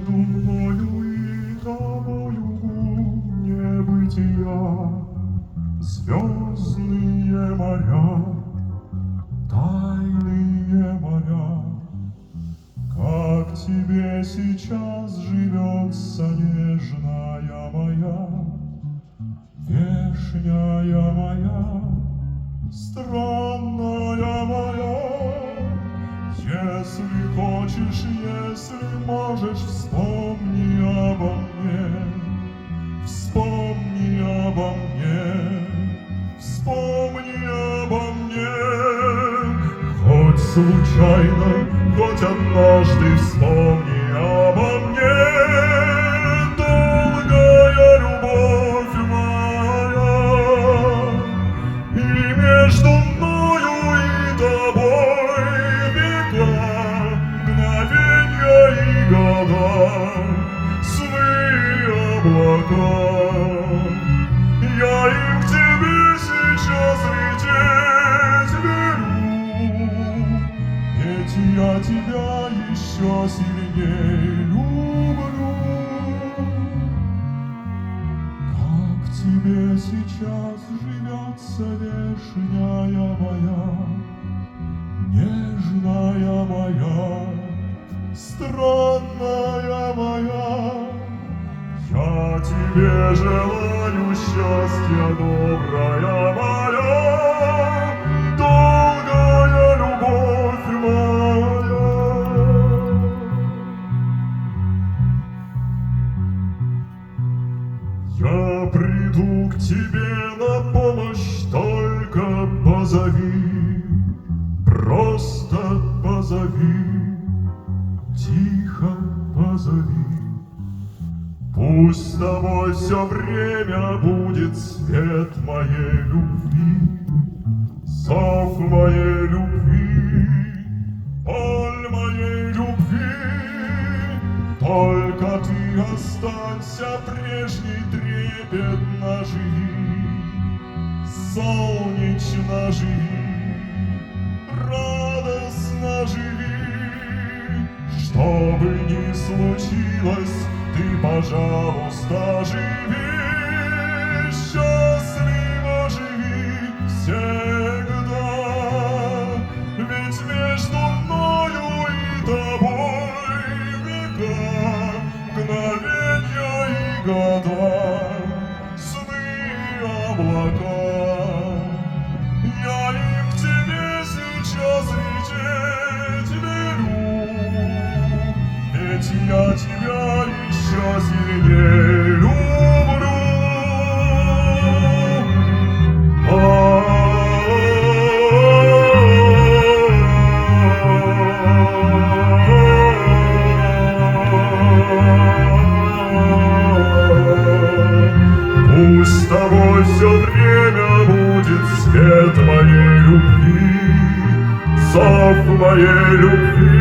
между мною и тобою небытия, звездные моря, тайные моря. Как тебе сейчас живется, нежная моя, вешняя моя, странная моя? Если хочешь, если можешь, вспомни обо мне, вспомни обо мне, вспомни обо мне. Хоть случайно, хоть однажды вспомни обо мне, долгая любовь моя, и между мною и тобой века, мгновенья и года, сны облака. Я им к тебе сейчас лететь беру, ведь я тебя еще сильнее люблю. Как тебе сейчас живется, вешняя моя, нежная моя, странная моя? Я тебе желаю счастья, добрая моя, долгая любовь моя. Я приду к тебе на помощь, только позови, просто позови, тихо позови. Пусть с тобой все время будет свет моей любви, зов моей любви, боль моей любви. Только ты останься, прежний трепетно живи, солнечно живи, радостно живи. Что бы ни случилось, ты, пожалуйста, живи, счастливо живи всегда. Ведь между мною и тобой века, мгновенья и года, сны облака. Я им к тебе сейчас лететь беру, ведь я тебя еще сильнее люблю. Пусть с тобой все время будет свет моей любви, зов моей любви.